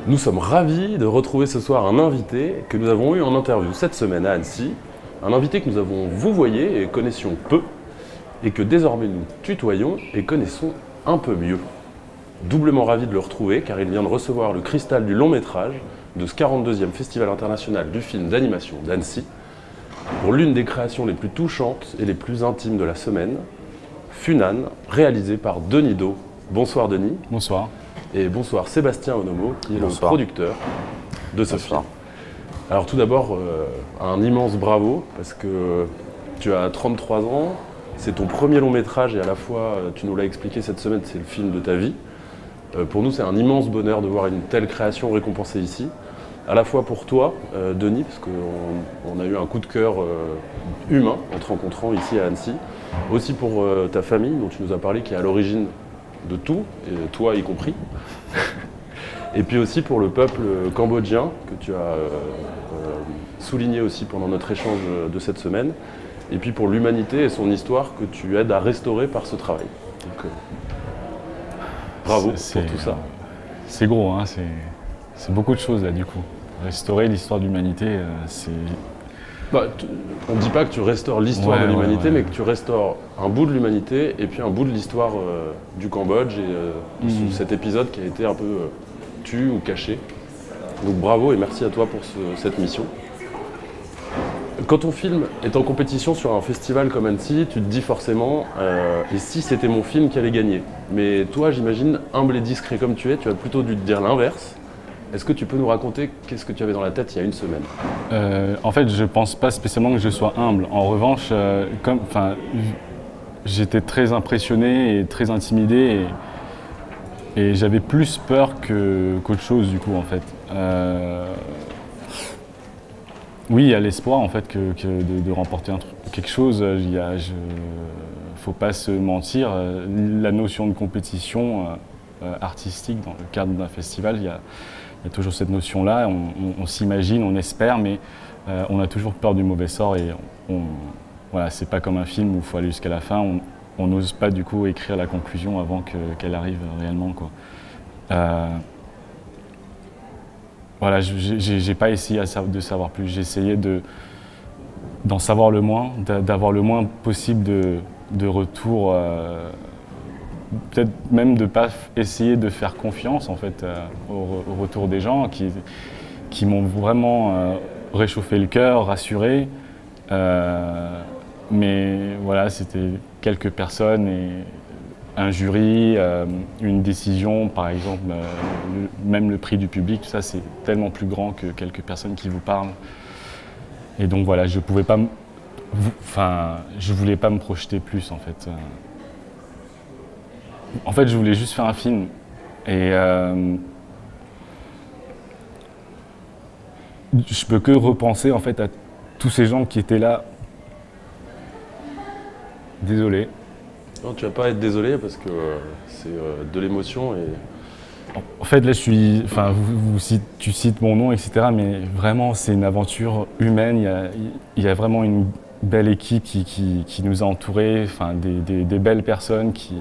Nous sommes ravis de retrouver ce soir un invité que nous avons eu en interview cette semaine à Annecy. Un invité que nous avons vouvoyé et connaissions peu, et que désormais nous tutoyons et connaissons un peu mieux. Doublement ravis de le retrouver car il vient de recevoir le cristal du long métrage de ce 42e Festival international du film d'animation d'Annecy pour l'une des créations les plus touchantes et les plus intimes de la semaine, Funan, réalisé par Denis Do. Bonsoir Denis. Bonsoir. Et bonsoir Sébastien Onomo, qui est Bonsoir. le producteur de ce film. Alors tout d'abord, un immense bravo, parce que tu as 33 ans, c'est ton premier long métrage et à la fois, tu nous l'as expliqué cette semaine, c'est le film de ta vie. Pour nous, c'est un immense bonheur de voir une telle création récompensée ici. À la fois pour toi, Denis, parce qu'on a eu un coup de cœur humain en te rencontrant ici à Annecy. Aussi pour ta famille, dont tu nous as parlé, qui est à l'origine de tout, et toi y compris. Et puis aussi pour le peuple cambodgien, que tu as souligné aussi pendant notre échange de cette semaine. Et puis pour l'humanité et son histoire que tu aides à restaurer par ce travail. Donc, bravo pour tout ça. C'est gros, hein, c'est beaucoup de choses là du coup. Restaurer l'histoire de l'humanité, c'est... Bah, on ne dit pas que tu restaures l'histoire de l'humanité, mais que tu restaures un bout de l'humanité et puis un bout de l'histoire du Cambodge et de cet épisode qui a été un peu tu ou caché. Donc bravo et merci à toi pour cette mission. Quand ton film est en compétition sur un festival comme Annecy, tu te dis forcément et si c'était mon film qui allait gagner. Mais toi, j'imagine, humble et discret comme tu es, tu as plutôt dû te dire l'inverse. Est-ce que tu peux nous raconter qu'est-ce que tu avais dans la tête il y a une semaine? En fait, je pense pas spécialement que je sois humble. En revanche, j'étais très impressionné et très intimidé et j'avais plus peur qu'autre chose du coup en fait. Oui, il y a l'espoir en fait de remporter quelque chose. Faut pas se mentir. La notion de compétition artistique dans le cadre d'un festival, il y a toujours cette notion-là. On s'imagine, on espère, mais on a toujours peur du mauvais sort et voilà, c'est pas comme un film où il faut aller jusqu'à la fin. On n'ose pas du coup écrire la conclusion avant qu'elle arrive réellement, quoi. Voilà, j'ai pas essayé de savoir plus. J'ai essayé d'en savoir le moins, d'avoir le moins possible de retours. Peut-être même de ne pas essayer de faire confiance en fait, au retour des gens qui m'ont vraiment réchauffé le cœur, rassuré. Mais voilà, c'était quelques personnes et un jury, une décision, par exemple, même le prix du public, tout ça c'est tellement plus grand que quelques personnes qui vous parlent. Et donc voilà, je voulais pas me projeter plus en fait. En fait, je voulais juste faire un film et je peux que repenser en fait à tous ces gens qui étaient là. Désolé. Non, tu vas pas être désolé parce que c'est de l'émotion et... En fait, là, tu cites mon nom, etc. Mais vraiment, c'est une aventure humaine. Il y a vraiment une belle équipe qui nous a entourés, des belles personnes qui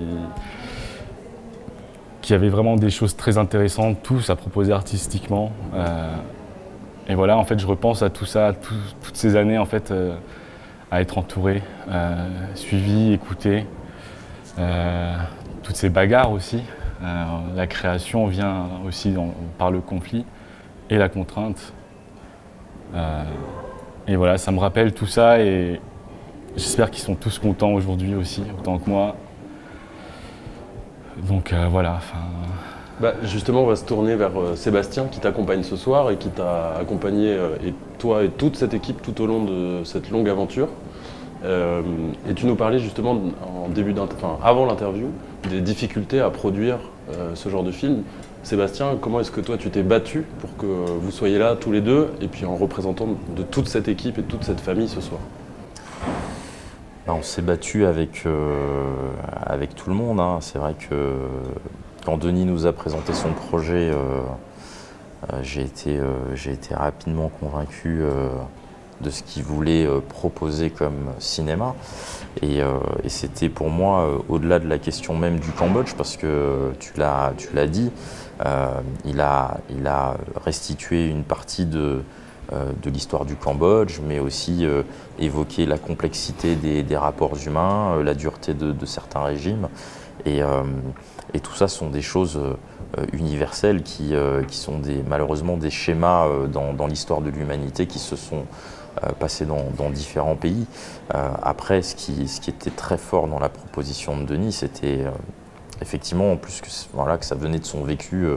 avaient vraiment des choses très intéressantes, tous à proposer artistiquement. Et voilà, en fait, je repense à tout ça, toutes ces années, en fait, à être entouré, suivi, écouté. Toutes ces bagarres aussi. La création vient aussi par le conflit et la contrainte. Et voilà, ça me rappelle tout ça et j'espère qu'ils sont tous contents aujourd'hui aussi, autant que moi. Donc voilà. Justement, on va se tourner vers Sébastien qui t'accompagne ce soir et qui t'a accompagné, et toi et toute cette équipe tout au long de cette longue aventure. Et tu nous parlais justement avant l'interview des difficultés à produire ce genre de film. Sébastien, comment est-ce que toi tu t'es battu pour que vous soyez là tous les deux et puis en représentant de toute cette équipe et toute cette famille ce soir? On s'est battu avec tout le monde, hein. C'est vrai que quand Denis nous a présenté son projet, j'ai été rapidement convaincu ce qu'il voulait proposer comme cinéma. Et c'était pour moi, au-delà de la question même du Cambodge, parce que tu l'as dit, il a restitué une partie de l'histoire du Cambodge, mais aussi évoqué la complexité des rapports humains, la dureté de certains régimes. Et tout ça sont des choses universelles qui sont malheureusement des schémas dans l'histoire de l'humanité qui se sont passés dans différents pays. Après, ce qui était très fort dans la proposition de Denis, c'était effectivement, en plus que ça venait de son vécu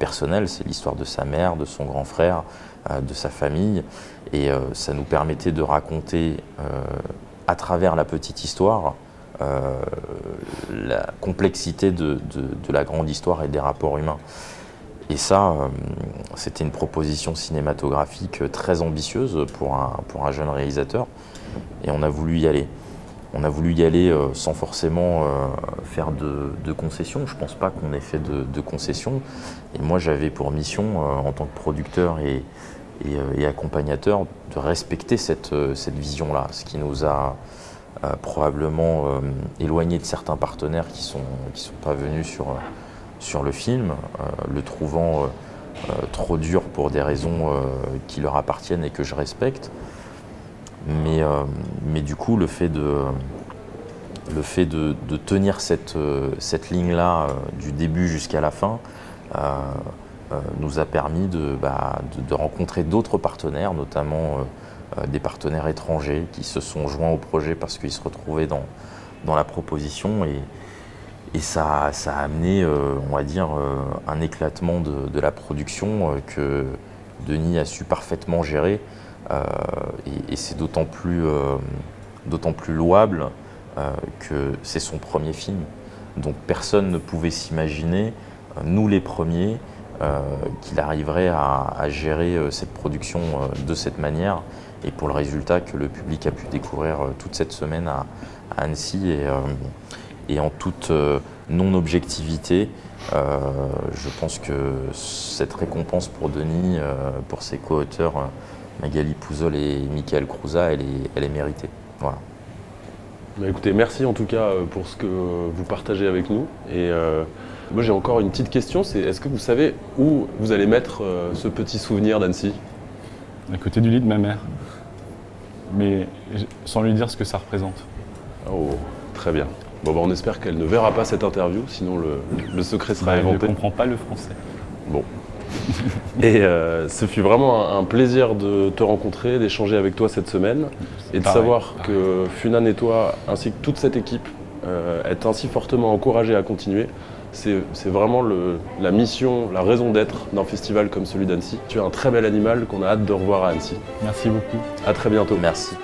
personnel, c'est l'histoire de sa mère, de son grand frère, de sa famille, et ça nous permettait de raconter à travers la petite histoire la complexité de la grande histoire et des rapports humains. Et ça, c'était une proposition cinématographique très ambitieuse pour un jeune réalisateur, et on a voulu y aller. On a voulu y aller sans forcément faire de concessions. Je ne pense pas qu'on ait fait de concessions. Et moi, j'avais pour mission, en tant que producteur et accompagnateur, de respecter cette vision-là, ce qui nous a probablement éloigné de certains partenaires qui sont pas venus sur le film, le trouvant trop dur pour des raisons qui leur appartiennent et que je respecte. Mais du coup, le fait de tenir cette ligne-là du début jusqu'à la fin nous a permis de rencontrer d'autres partenaires, notamment des partenaires étrangers qui se sont joints au projet parce qu'ils se retrouvaient dans la proposition. Et ça a amené, on va dire, un éclatement de la production que Denis a su parfaitement gérer. Et c'est d'autant plus louable que c'est son premier film. Donc personne ne pouvait s'imaginer, nous les premiers, qu'il arriverait à gérer cette production de cette manière. Et pour le résultat que le public a pu découvrir toute cette semaine à Annecy et en toute non-objectivité, je pense que cette récompense pour Denis, pour ses co-auteurs, Magali Pouzol et Michael Crouza, elle est méritée. Voilà. Bah écoutez, merci en tout cas pour ce que vous partagez avec nous. Et moi j'ai encore une petite question, c'est est-ce que vous savez où vous allez mettre ce petit souvenir d'Annecy? À côté du lit de ma mère, mais sans lui dire ce que ça représente. Oh, très bien. Bon, bah, on espère qu'elle ne verra pas cette interview, sinon le secret sera inventé. Elle ne comprend pas le français. Bon. Et ce fut vraiment un plaisir de te rencontrer, d'échanger avec toi cette semaine et de savoir que Funan et toi, ainsi que toute cette équipe, est ainsi fortement encouragée à continuer. C'est vraiment la mission, la raison d'être d'un festival comme celui d'Annecy. Tu es un très bel animal qu'on a hâte de revoir à Annecy. Merci beaucoup. À très bientôt. Merci.